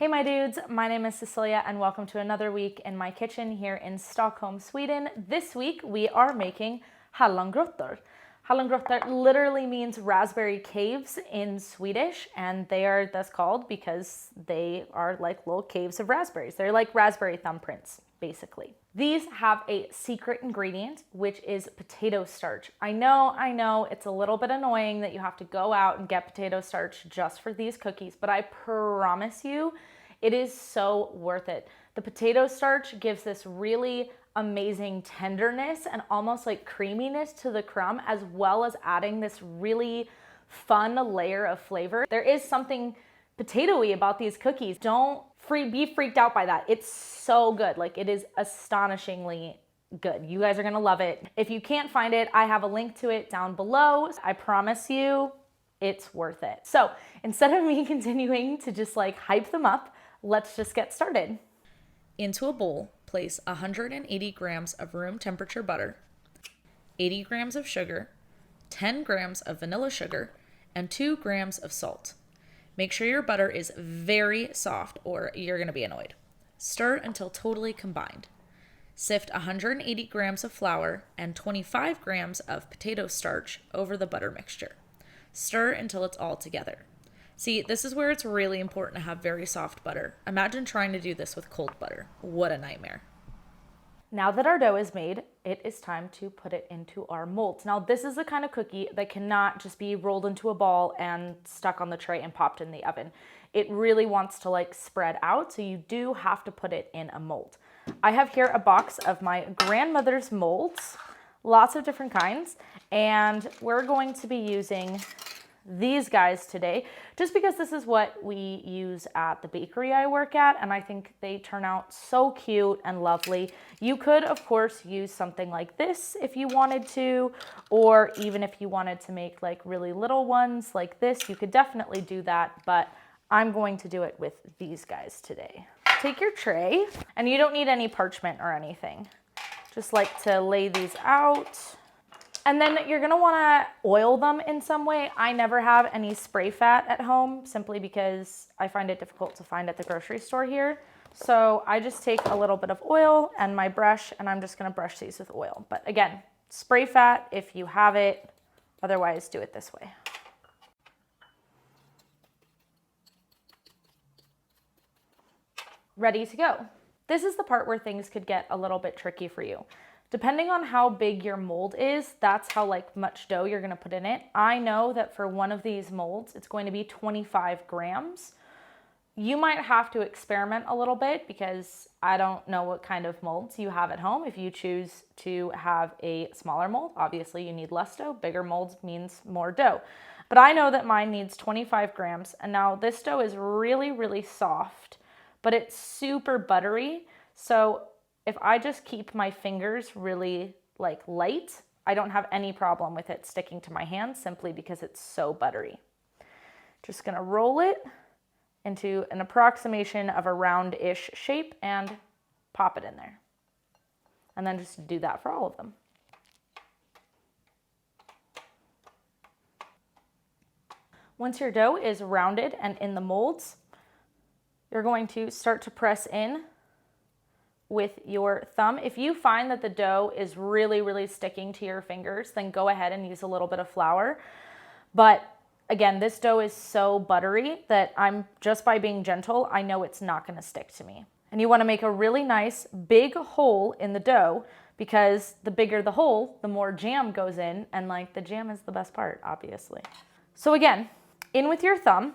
Hey my dudes, my name is Cecilia and welcome to another week in my kitchen here in Stockholm, Sweden. This week we are making HALLONGROTTOR. HALLONGROTTOR literally means raspberry caves in Swedish, and they are thus called because they are like little caves of raspberries. They're like raspberry thumbprints, basically. These have a secret ingredient, which is potato starch. I know, it's a little bit annoying that you have to go out and get potato starch just for these cookies, but I promise you, it is so worth it. The potato starch gives this really amazing tenderness and almost like creaminess to the crumb, as well as adding this really fun layer of flavor. There is something potatoy about these cookies. Don't be freaked out by that. It's so good. Like, it is astonishingly good. You guys are gonna love it. If you can't find it, I have a link to it down below. I promise you, it's worth it. So instead of me continuing to just like hype them up, let's just get started. Into a bowl, place 180 grams of room temperature butter, 80 grams of sugar, 10 grams of vanilla sugar, and 2 grams of salt. Make sure your butter is very soft or you're going to be annoyed. Stir until totally combined. Sift 180 grams of flour and 25 grams of potato starch over the butter mixture. Stir until it's all together. See, this is where it's really important to have very soft butter. Imagine trying to do this with cold butter. What a nightmare. Now that our dough is made, it is time to put it into our molds. Now, this is the kind of cookie that cannot just be rolled into a ball and stuck on the tray and popped in the oven. It really wants to like spread out, so you do have to put it in a mold. I have here a box of my grandmother's molds, lots of different kinds, and we're going to be using these guys today, just because this is what we use at the bakery I work at, and I think they turn out so cute and lovely. You could, of course, use something like this if you wanted to, or even if you wanted to make like really little ones like this, you could definitely do that, but I'm going to do it with these guys today. Take your tray, and you don't need any parchment or anything. Just like to lay these out. And then you're gonna wanna oil them in some way. I never have any spray fat at home simply because I find it difficult to find at the grocery store here. So I just take a little bit of oil and my brush, and I'm just gonna brush these with oil. But again, spray fat if you have it, otherwise do it this way. Ready to go. This is the part where things could get a little bit tricky for you. Depending on how big your mold is, that's how like much dough you're gonna put in it. I know that for one of these molds, it's going to be 25 grams. You might have to experiment a little bit because I don't know what kind of molds you have at home. If you choose to have a smaller mold, obviously you need less dough. Bigger molds means more dough. But I know that mine needs 25 grams. And now this dough is really, really soft, but it's super buttery. So if I just keep my fingers really like light, I don't have any problem with it sticking to my hands simply because it's so buttery. Just gonna roll it into an approximation of a round-ish shape and pop it in there. And then just do that for all of them. Once your dough is rounded and in the molds, you're going to start to press in with your thumb. If you find that the dough is really, really sticking to your fingers, then go ahead and use a little bit of flour. But again, this dough is so buttery that just by being gentle, I know it's not gonna stick to me. And you wanna make a really nice big hole in the dough, because the bigger the hole, the more jam goes in, and like the jam is the best part, obviously. So again, in with your thumb.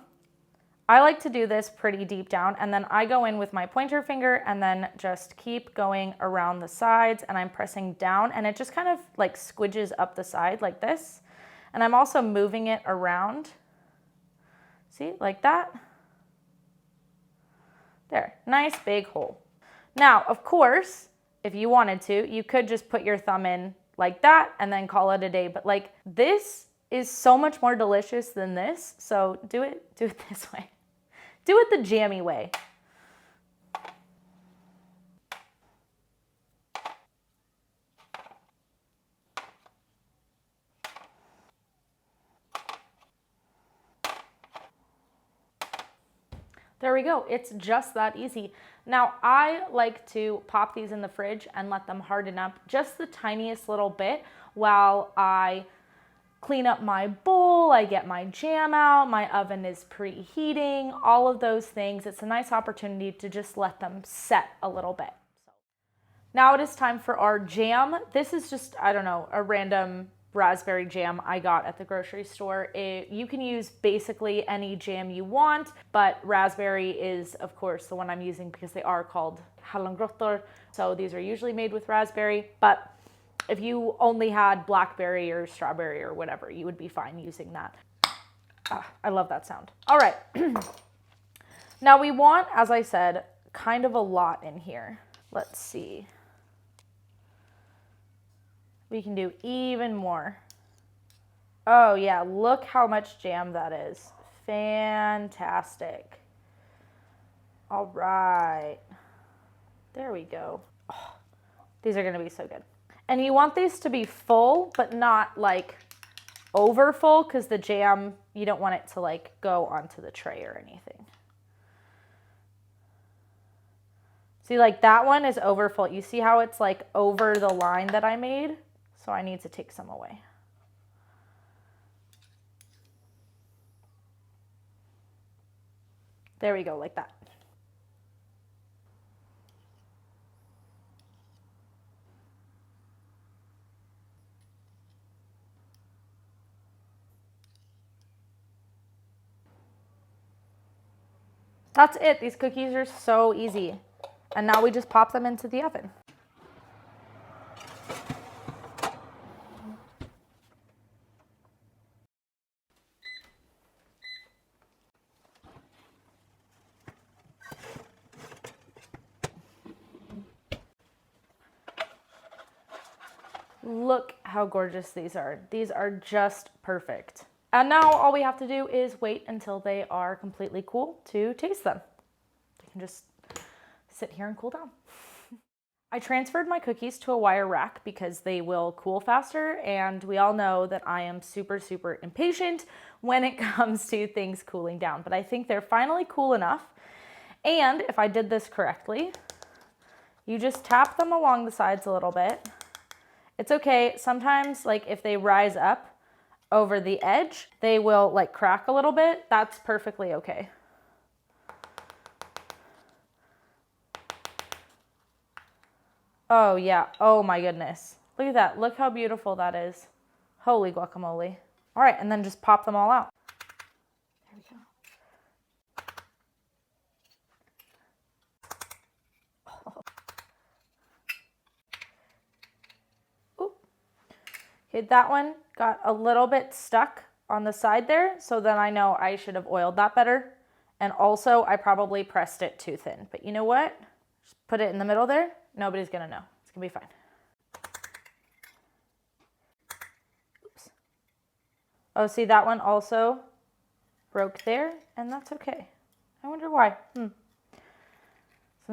I like to do this pretty deep down, and then I go in with my pointer finger and then just keep going around the sides, and I'm pressing down, and it just kind of like squidges up the side like this. And I'm also moving it around. See, like that. There, nice big hole. Now, of course, if you wanted to, you could just put your thumb in like that and then call it a day. But like, this is so much more delicious than this. So do it this way. Do it the jammy way. There we go. It's just that easy. Now, I like to pop these in the fridge and let them harden up just the tiniest little bit while I clean up my bowl, I get my jam out, my oven is preheating, all of those things. It's a nice opportunity to just let them set a little bit. Now it is time for our jam. This is just, I don't know, a random raspberry jam I got at the grocery store. You can use basically any jam you want, but raspberry is, of course, the one I'm using because they are called HALLONGROTTOR. So these are usually made with raspberry, but if you only had blackberry or strawberry or whatever, you would be fine using that. I love that sound. All right. Now we want, as I said, kind of a lot in here. Let's see. We can do even more. Oh yeah, look how much jam that is. Fantastic. All right. There we go. Oh, these are gonna be so good. And you want these to be full, but not like over full, because the jam, you don't want it to like go onto the tray or anything. See, like that one is over full. You see how it's like over the line that I made? So I need to take some away. There we go, like that. That's it. These cookies are so easy. And now we just pop them into the oven. Look how gorgeous these are. These are just perfect. And now all we have to do is wait until they are completely cool to taste them. They can just sit here and cool down. I transferred my cookies to a wire rack because they will cool faster, and we all know that I am super, super impatient when it comes to things cooling down, but I think they're finally cool enough. And if I did this correctly, you just tap them along the sides a little bit. It's okay. Sometimes, like if they rise up over the edge, they will like crack a little bit. That's perfectly okay. Oh yeah. Oh my goodness. Look at that. Look how beautiful that is. Holy guacamole. All right, and then just pop them all out. There we go. Oh. Okay, that one got a little bit stuck on the side there, so then I know I should have oiled that better. And also, I probably pressed it too thin. But you know what? Just put it in the middle there. Nobody's gonna know. It's gonna be fine. Oops. Oh, see, that one also broke there, and that's okay. I wonder why. So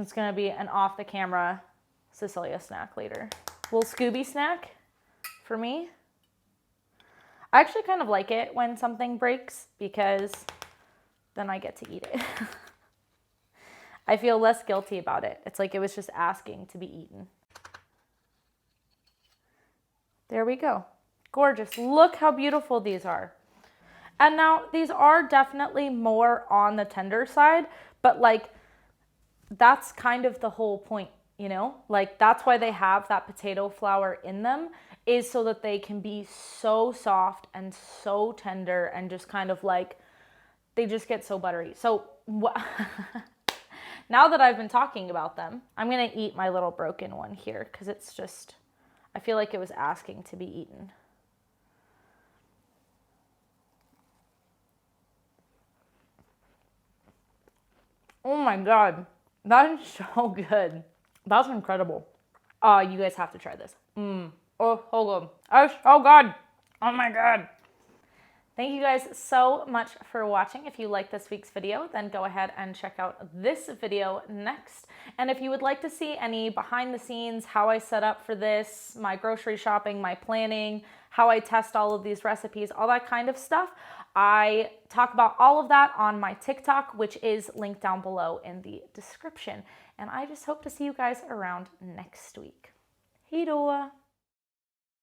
it's gonna be an off the camera Cecilia snack later. Little Scooby snack for me. I actually kind of like it when something breaks because then I get to eat it. I feel less guilty about it. It's like it was just asking to be eaten. There we go. Gorgeous. Look how beautiful these are. And now these are definitely more on the tender side, but like that's kind of the whole point, you know? Like that's why they have that potato flour in them, is so that they can be so soft and so tender and just kind of like, they just get so buttery. So now that I've been talking about them, I'm gonna eat my little broken one here because it's just, I feel like it was asking to be eaten. Oh my God, that is so good. That's incredible. You guys have to try this. Oh, hold on. That's so good. Oh my God. Thank you guys so much for watching. If you like this week's video, then go ahead and check out this video next. And if you would like to see any behind the scenes, how I set up for this, my grocery shopping, my planning, how I test all of these recipes, all that kind of stuff, I talk about all of that on my TikTok, which is linked down below in the description. And I just hope to see you guys around next week. Hej då!